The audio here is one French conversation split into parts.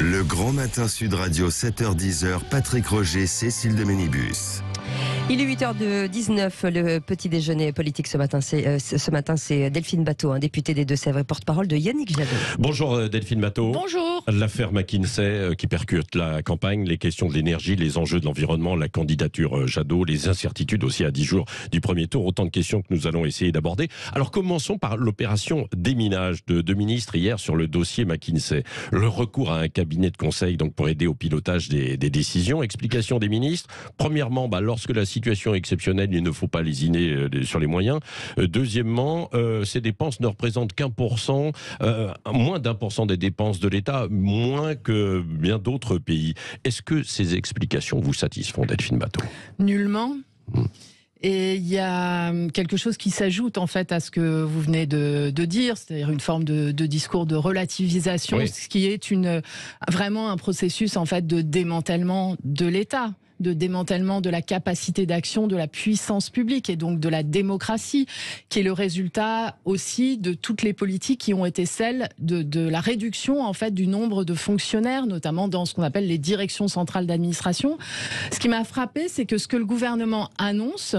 Le Grand Matin Sud Radio, 7h-10h, Patrick Roger, Cécile de Ménibus. Il est 8h19, le petit déjeuner politique ce matin, c'est Delphine Batho, députée des Deux-Sèvres et porte-parole de Yannick Jadot. Bonjour Delphine Batho. Bonjour. L'affaire McKinsey qui percute la campagne, les questions de l'énergie, les enjeux de l'environnement, la candidature Jadot, les incertitudes aussi à 10 jours du premier tour, autant de questions que nous allons essayer d'aborder. Alors commençons par l'opération déminage de deux ministres hier sur le dossier McKinsey. Le recours à un cabinet de conseil donc pour aider au pilotage des décisions. Explication des ministres. Premièrement, lorsque la situation exceptionnelle, il ne faut pas lésiner sur les moyens. Deuxièmement, ces dépenses ne représentent qu'1%, moins d'1% des dépenses de l'État, moins que bien d'autres pays. Est-ce que ces explications vous satisfont, Delphine Batho ? Nullement. Et il y a quelque chose qui s'ajoute en fait à ce que vous venez de dire, c'est-à-dire une forme de discours de relativisation, oui. Ce qui est vraiment un processus en fait de démantèlement de l'État, de démantèlement de la capacité d'action de la puissance publique et donc de la démocratie, qui est le résultat aussi de toutes les politiques qui ont été celles de la réduction en fait du nombre de fonctionnaires, notamment dans ce qu'on appelle les directions centrales d'administration. Ce qui m'a frappé, c'est que ce que le gouvernement annonce,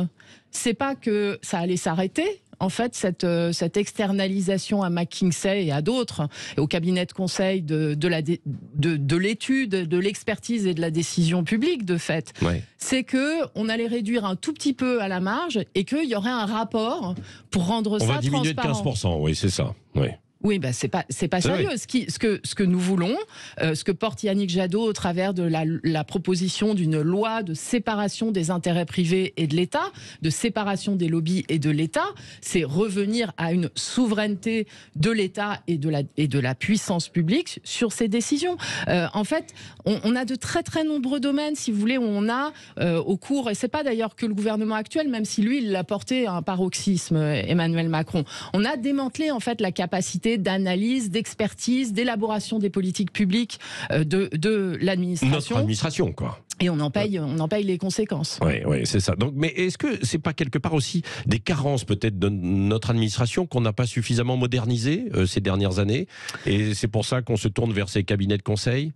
c'est pas que ça allait s'arrêter. En fait, cette externalisation à McKinsey et à d'autres, et au cabinet de conseil de l'étude, de l'expertise et de la décision publique, de fait, c'est qu'on allait réduire un tout petit peu à la marge et qu'il y aurait un rapport pour rendre ça transparent. On va diminuer de 15%, oui, c'est ça. Oui. Oui, c'est pas sérieux. Oui. Ce que nous voulons, ce que porte Yannick Jadot au travers de la proposition d'une loi de séparation des intérêts privés et de l'État, de séparation des lobbies et de l'État, c'est revenir à une souveraineté de l'État et de la puissance publique sur ces décisions. En fait, on a de très très nombreux domaines, si vous voulez, où on a au cours, et c'est pas d'ailleurs que le gouvernement actuel, même si lui il l'a porté à un paroxysme, Emmanuel Macron, on a démantelé en fait la capacité d'analyse, d'expertise, d'élaboration des politiques publiques de l'administration. Notre administration, quoi. Et on en paye les conséquences. Oui, c'est ça. Donc, mais est-ce que c'est pas quelque part aussi des carences peut-être de notre administration qu'on n'a pas suffisamment modernisé ces dernières années, et c'est pour ça qu'on se tourne vers ces cabinets de conseil ?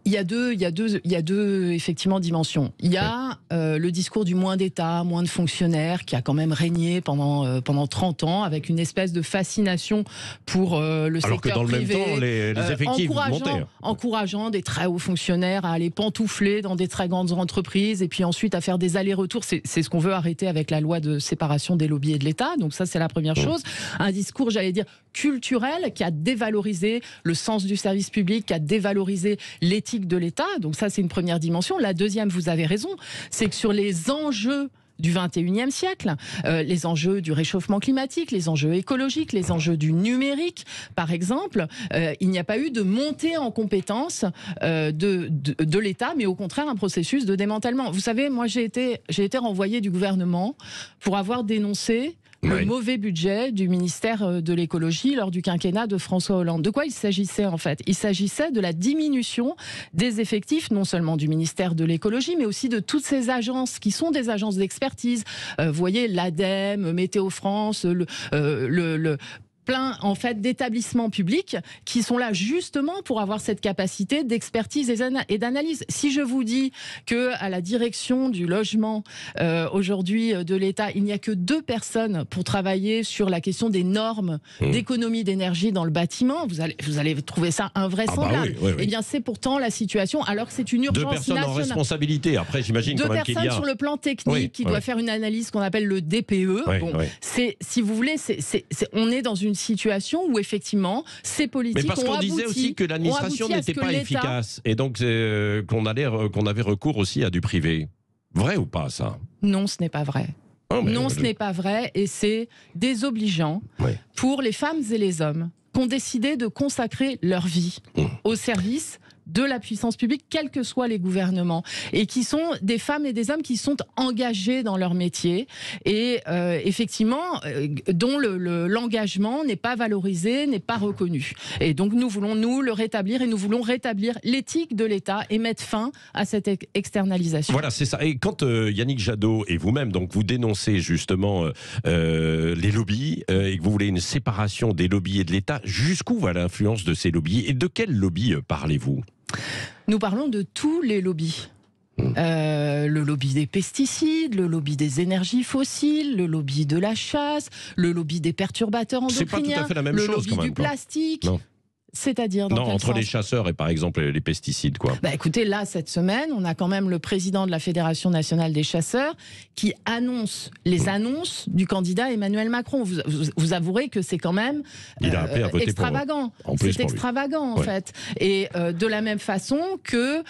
Il y a deux effectivement dimensions. Il y a le discours du moins d'État, moins de fonctionnaires, qui a quand même régné pendant 30 ans, avec une espèce de fascination pour le secteur privé. Alors que dans le même temps, les effectifs montaient. Encourageant des très hauts fonctionnaires à aller pantoufler dans des très grandes entreprises, et puis ensuite à faire des allers-retours. C'est ce qu'on veut arrêter avec la loi de séparation des lobbies et de l'État. Donc ça, c'est la première chose. Un discours, j'allais dire, culturel, qui a dévalorisé le sens du service public, qui a dévalorisé l'éthique de l'État. Donc ça, c'est une première dimension. La deuxième, vous avez raison, c'est que sur les enjeux du 21e siècle, les enjeux du réchauffement climatique, les enjeux écologiques, les enjeux du numérique, par exemple, il n'y a pas eu de montée en compétences de l'État, mais au contraire un processus de démantèlement. Vous savez, moi j'ai été renvoyée du gouvernement pour avoir dénoncé le mauvais budget du ministère de l'écologie lors du quinquennat de François Hollande. De quoi il s'agissait en fait ? Il s'agissait de la diminution des effectifs, non seulement du ministère de l'écologie, mais aussi de toutes ces agences qui sont des agences d'expertise. Vous voyez, l'ADEME, Météo France, plein en fait d'établissements publics qui sont là justement pour avoir cette capacité d'expertise et d'analyse. Si je vous dis que à la direction du logement aujourd'hui de l'État, il n'y a que 2 personnes pour travailler sur la question des normes d'économie d'énergie dans le bâtiment, vous allez trouver ça invraisemblable. Oui. Eh bien, c'est pourtant la situation, alors que c'est une urgence 2 personnes nationale. En responsabilité. Après, j'imagine 2 quand même qu'il y a... personnes sur le plan technique qui doit faire une analyse qu'on appelle le DPE. C'est, si vous voulez, on est dans une situation où effectivement ces politiques ont abouti. Mais parce qu'on disait aussi que l'administration n'était pas efficace et donc qu'on avait recours aussi à du privé. Vrai ou pas ça ? Non, ce n'est pas vrai. Ce n'est pas vrai et c'est désobligeant pour les femmes et les hommes qui ont décidé de consacrer leur vie au service de la puissance publique, quels que soient les gouvernements, et qui sont des femmes et des hommes qui sont engagés dans leur métier et effectivement dont l'engagement n'est pas valorisé, n'est pas reconnu. Et donc nous voulons le rétablir, et nous voulons rétablir l'éthique de l'État et mettre fin à cette externalisation. Voilà, c'est ça. Et quand Yannick Jadot et vous-même, donc vous dénoncez justement les lobbies et que vous voulez une séparation des lobbies et de l'État, jusqu'où va l'influence de ces lobbies et de quels lobbies parlez-vous ? Nous parlons de tous les lobbies. Le lobby des pesticides, le lobby des énergies fossiles, le lobby de la chasse, le lobby des perturbateurs endocriniens, c'est pas tout à fait la même le chose, lobby quand même, du plastique. Non. C'est-à-dire dans Non, quel entre sens les chasseurs et par exemple les pesticides, quoi. Écoutez, là, cette semaine, on a quand même le président de la Fédération nationale des chasseurs qui annonce les annonces du candidat Emmanuel Macron. Vous avouerez que c'est quand même extravagant. C'est extravagant, en fait. Et de la même façon que,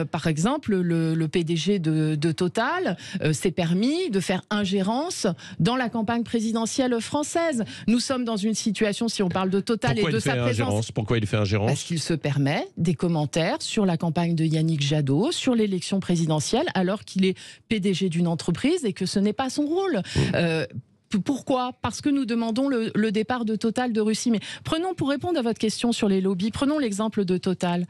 par exemple, le PDG de Total s'est permis de faire ingérence dans la campagne présidentielle française. Nous sommes dans une situation, si on parle de Total Pourquoi et de sa présence... Pourquoi il fait ingérence? Parce qu'il se permet des commentaires sur la campagne de Yannick Jadot, sur l'élection présidentielle, alors qu'il est PDG d'une entreprise et que ce n'est pas son rôle. Pourquoi? Parce que nous demandons le départ de Total de Russie. Mais prenons, pour répondre à votre question sur les lobbies, prenons l'exemple de Total.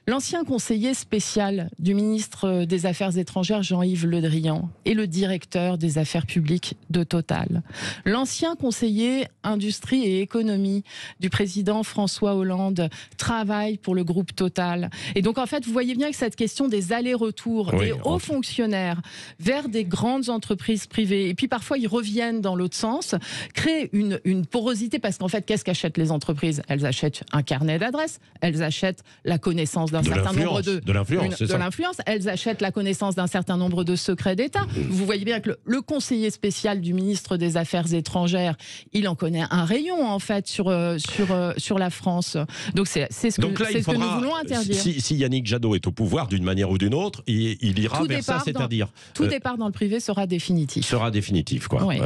L'ancien conseiller spécial du ministre des Affaires étrangères, Jean-Yves Le Drian, est le directeur des affaires publiques de Total. L'ancien conseiller industrie et économie du président François Hollande travaille pour le groupe Total. Et donc, en fait, vous voyez bien que cette question des allers-retours des hauts fonctionnaires vers des grandes entreprises privées, et puis parfois ils reviennent dans l'autre sens, crée une porosité, parce qu'en fait, qu'est-ce qu'achètent les entreprises? Elles achètent un carnet d'adresses, elles achètent la connaissance d'un certain nombre de l'influence. Elles achètent la connaissance d'un certain nombre de secrets d'État. Vous voyez bien que le conseiller spécial du ministre des Affaires étrangères, il en connaît un rayon en fait sur la France. Donc c'est ce que nous voulons interdire. Si Yannick Jadot est au pouvoir d'une manière ou d'une autre, il ira vers ça, c'est-à-dire tout départ dans le privé sera définitif. Sera définitif, quoi. Oui.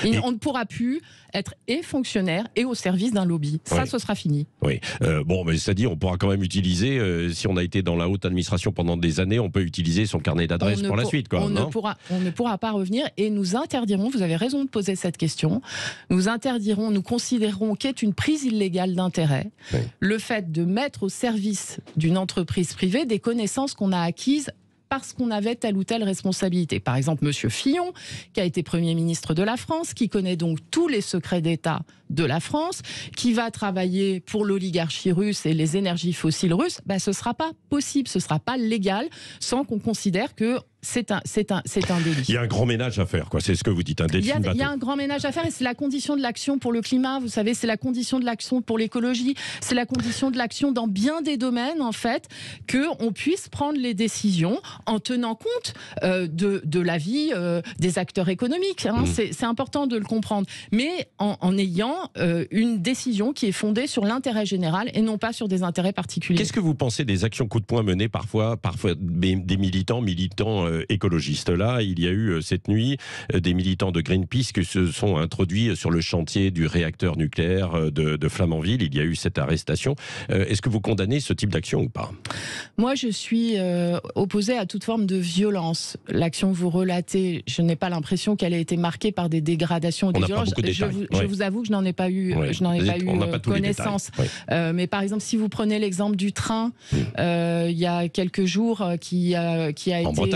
Et on ne pourra plus être et fonctionnaire et au service d'un lobby. Ça, ce sera fini. Oui. Bon, mais c'est-à-dire, on pourra quand même utiliser, si on a été dans la haute administration pendant des années, on peut utiliser son carnet d'adresses pour la suite, quoi. On ne pourra pas revenir et nous interdirons, vous avez raison de poser cette question, nous considérerons qu'est une prise illégale d'intérêt le fait de mettre au service d'une entreprise privée des connaissances qu'on a acquises parce qu'on avait telle ou telle responsabilité. Par exemple, Monsieur Fillon, qui a été Premier ministre de la France, qui connaît donc tous les secrets d'État de la France, qui va travailler pour l'oligarchie russe et les énergies fossiles russes, ce ne sera pas possible, ce ne sera pas légal, sans qu'on considère que c'est un délit. Il y a un grand ménage à faire, quoi. C'est ce que vous dites, Il y a un grand ménage à faire et c'est la condition de l'action pour le climat. Vous savez, c'est la condition de l'action pour l'écologie. C'est la condition de l'action dans bien des domaines, en fait, qu'on puisse prendre les décisions en tenant compte de l'avis des acteurs économiques. C'est important de le comprendre. Mais en ayant une décision qui est fondée sur l'intérêt général et non pas sur des intérêts particuliers. Qu'est-ce que vous pensez des actions coup de poing menées parfois des militants écologistes? Là, il y a eu cette nuit des militants de Greenpeace qui se sont introduits sur le chantier du réacteur nucléaire de Flamanville. Il y a eu cette arrestation. Est-ce que vous condamnez ce type d'action ou pas? Moi, je suis opposée à toute forme de violence. L'action que vous relatez, je n'ai pas l'impression qu'elle ait été marquée par des dégradations ou des violences. Je vous avoue que je n'en ai pas eu, connaissance. Mais par exemple, si vous prenez l'exemple du train, il y a quelques jours qui a été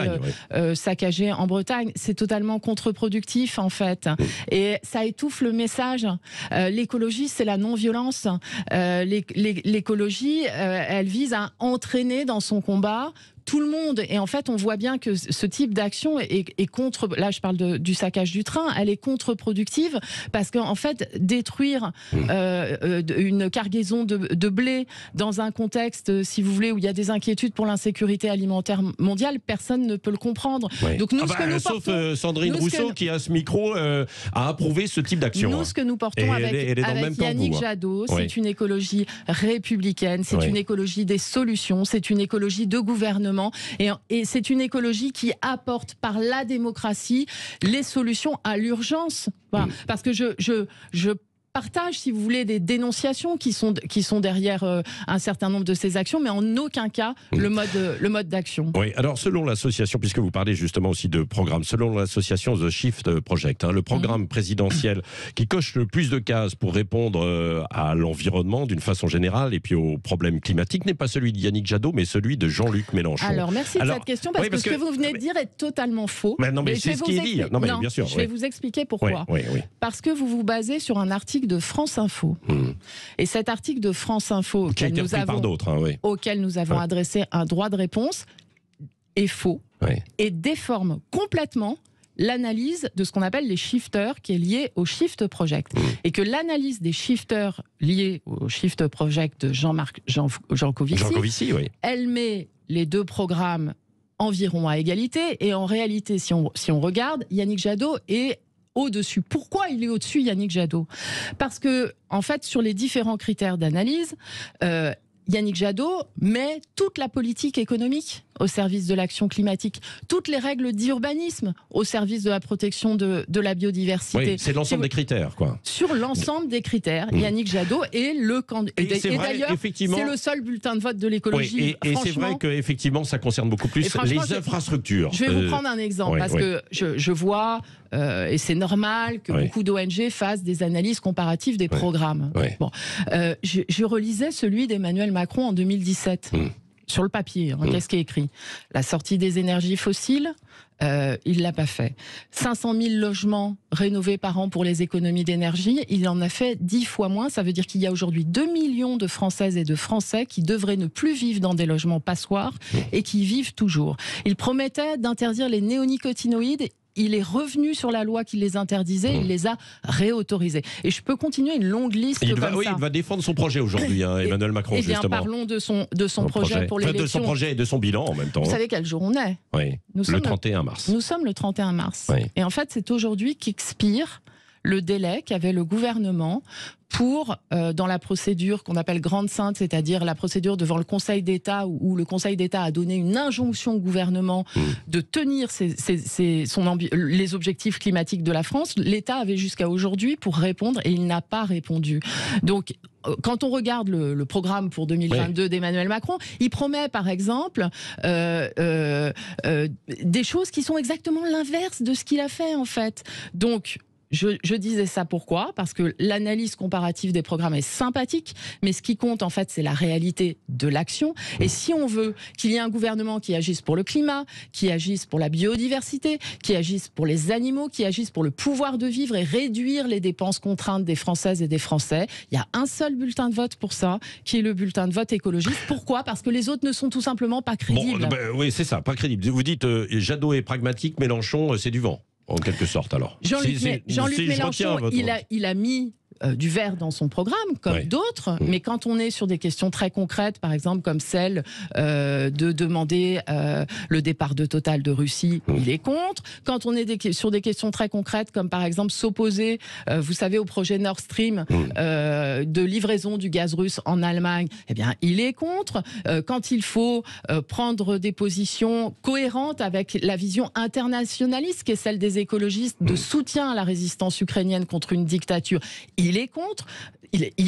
saccagé en Bretagne, c'est totalement contre-productif en fait. Et ça étouffe le message. L'écologie, c'est la non-violence. L'écologie, elle vise à entraîner dans son combat tout le monde. Et en fait, on voit bien que ce type d'action est contre... Là, je parle du saccage du train. Elle est contre-productive parce qu'en fait, détruire une cargaison de blé dans un contexte, si vous voulez, où il y a des inquiétudes pour l'insécurité alimentaire mondiale, personne ne peut le comprendre. Donc nous, sauf Sandrine Rousseau qui, à ce micro, a approuvé ce type d'action. Nous, ce que nous portons avec Yannick Jadot, c'est une écologie républicaine, c'est une écologie des solutions, c'est une écologie de gouvernement. Et c'est une écologie qui apporte par la démocratie les solutions à l'urgence. Voilà. Parce que je partage, si vous voulez, des dénonciations qui sont derrière un certain nombre de ces actions, mais en aucun cas le mode d'action. Oui, alors selon l'association, puisque vous parlez justement aussi de programme, selon l'association The Shift Project, le programme présidentiel qui coche le plus de cases pour répondre à l'environnement d'une façon générale et puis aux problèmes climatiques n'est pas celui de Yannick Jadot, mais celui de Jean-Luc Mélenchon. Alors merci de cette question, parce que ce que vous venez de dire est totalement faux. Mais non, mais c'est ce qui est dit. Non, mais bien sûr. Je vais vous expliquer pourquoi. Parce que vous vous basez sur un article article de France Info. Et cet article de France Info qui a été repris par d'autres, hein, oui. auquel nous avons adressé un droit de réponse est faux et déforme complètement l'analyse de ce qu'on appelle les shifters qui est liée au Shift Project. Et que l'analyse des shifters liés au Shift Project de Jean-Marc Jancovici, elle met les deux programmes environ à égalité. Et en réalité, si on regarde, Yannick Jadot est au-dessus. Pourquoi il est au-dessus, Yannick Jadot ? Parce que, en fait, sur les différents critères d'analyse, Yannick Jadot met toute la politique économique au service de l'action climatique, toutes les règles d'urbanisme au service de la protection de la biodiversité. Oui, c'est l'ensemble des critères, quoi. Sur l'ensemble des critères, Yannick Jadot est le candidat. Et d'ailleurs, c'est le seul bulletin de vote de l'écologie. Et c'est vrai qu'effectivement, ça concerne beaucoup plus les infrastructures. Je vais vous prendre un exemple, parce que je vois, et c'est normal que beaucoup d'ONG fassent des analyses comparatives des programmes. Bon, je relisais celui d'Emmanuel Macron en 2017. Sur le papier, qu'est-ce qui est écrit ? La sortie des énergies fossiles, il ne l'a pas fait. 500 000 logements rénovés par an pour les économies d'énergie, il en a fait 10 fois moins. Ça veut dire qu'il y a aujourd'hui 2 millions de Françaises et de Français qui devraient ne plus vivre dans des logements passoires et qui y vivent toujours. Il promettait d'interdire les néonicotinoïdes. Il est revenu sur la loi qui les interdisait, il les a réautorisés. Et je peux continuer une longue liste comme ça. Oui, il va défendre son projet aujourd'hui, Emmanuel Macron, justement. justement. Parlons de son projet pour l'élection. De son projet et de son bilan en même temps. Vous savez quel jour on est ? Le 31 mars. Nous sommes le 31 mars. Et en fait, c'est aujourd'hui qu'expire le délai qu'avait le gouvernement pour, dans la procédure qu'on appelle grande sainte, c'est-à-dire la procédure devant le Conseil d'État, où le Conseil d'État a donné une injonction au gouvernement de tenir les objectifs climatiques de la France. L'État avait jusqu'à aujourd'hui pour répondre et il n'a pas répondu. Donc, quand on regarde le programme pour 2022 d'Emmanuel Macron, il promet par exemple des choses qui sont exactement l'inverse de ce qu'il a fait en fait. Donc, je disais ça pourquoi ? Parce que l'analyse comparative des programmes est sympathique, mais ce qui compte en fait, c'est la réalité de l'action. Et si on veut qu'il y ait un gouvernement qui agisse pour le climat, qui agisse pour la biodiversité, qui agisse pour les animaux, qui agisse pour le pouvoir de vivre et réduire les dépenses contraintes des Françaises et des Français, il y a un seul bulletin de vote pour ça, qui est le bulletin de vote écologiste. Pourquoi ? Parce que les autres ne sont tout simplement pas crédibles. Oui, c'est ça, pas crédible. Vous dites Jadot est pragmatique, Mélenchon, c'est du vent. En quelque sorte, alors. Jean-Luc Mélenchon, il a mis du vert dans son programme, comme d'autres, mais quand on est sur des questions très concrètes, par exemple comme celle de demander le départ de Total de Russie, il est contre. Quand on est sur des questions très concrètes, comme par exemple s'opposer, vous savez, au projet Nord Stream de livraison du gaz russe en Allemagne, eh bien, il est contre. Quand il faut prendre des positions cohérentes avec la vision internationaliste, qui est celle des écologistes, de soutien à la résistance ukrainienne contre une dictature, il est contre.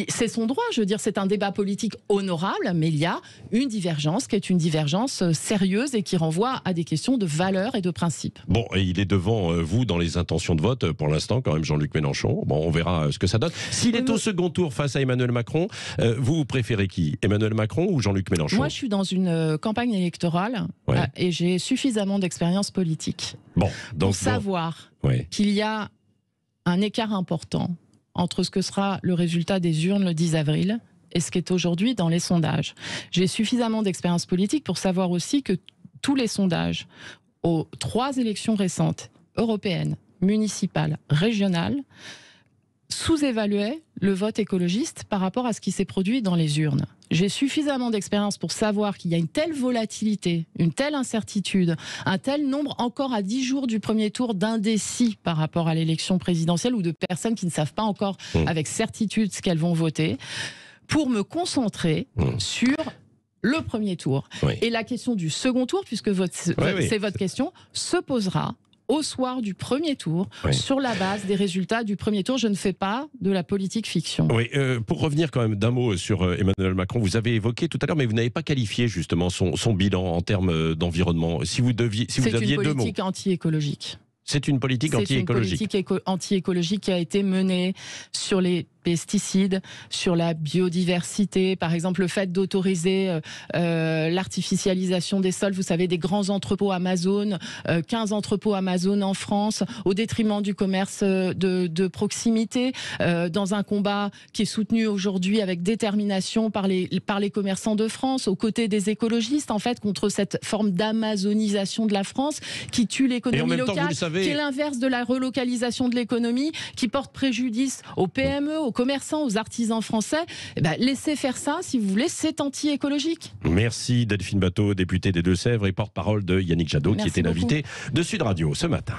C'est son droit, je veux dire, c'est un débat politique honorable, mais il y a une divergence qui est une divergence sérieuse et qui renvoie à des questions de valeurs et de principes. Bon, et il est devant vous dans les intentions de vote pour l'instant, quand même, Jean-Luc Mélenchon. Bon, on verra ce que ça donne. S'il est au second tour face à Emmanuel Macron, vous préférez qui ? Emmanuel Macron ou Jean-Luc Mélenchon ? Moi, je suis dans une campagne électorale et j'ai suffisamment d'expérience politique pour savoir qu'il y a un écart important entre ce que sera le résultat des urnes le 10 avril et ce qui est aujourd'hui dans les sondages. J'ai suffisamment d'expérience politique pour savoir aussi que tous les sondages aux 3 élections récentes, européennes, municipales, régionales, sous-évaluaient le vote écologiste par rapport à ce qui s'est produit dans les urnes. J'ai suffisamment d'expérience pour savoir qu'il y a une telle volatilité, une telle incertitude, un tel nombre encore à 10 jours du premier tour d'indécis par rapport à l'élection présidentielle ou de personnes qui ne savent pas encore avec certitude ce qu'elles vont voter, pour me concentrer sur le premier tour. Et la question du second tour, puisque c'est votre question, se posera au soir du premier tour, sur la base des résultats du premier tour. Je ne fais pas de la politique fiction. Oui, pour revenir quand même d'un mot sur Emmanuel Macron, vous avez évoqué tout à l'heure, mais vous n'avez pas qualifié justement son bilan en termes d'environnement. Si vous aviez 2 mots. C'est une politique anti-écologique. C'est une politique anti-écologique. C'est une politique anti-écologique qui a été menée sur les pesticides, sur la biodiversité, par exemple le fait d'autoriser l'artificialisation des sols, vous savez, des grands entrepôts Amazon, 15 entrepôts Amazon en France, au détriment du commerce de proximité, dans un combat qui est soutenu aujourd'hui avec détermination par les commerçants de France, aux côtés des écologistes, en fait, contre cette forme d'amazonisation de la France qui tue l'économie locale, qui est l'inverse de la relocalisation de l'économie, qui porte préjudice aux PME, aux commerçants, aux artisans français. Laissez faire ça, si vous voulez, c'est anti-écologique. Merci Delphine Batho, députée des Deux-Sèvres et porte-parole de Yannick Jadot, qui était l'invité de Sud Radio ce matin.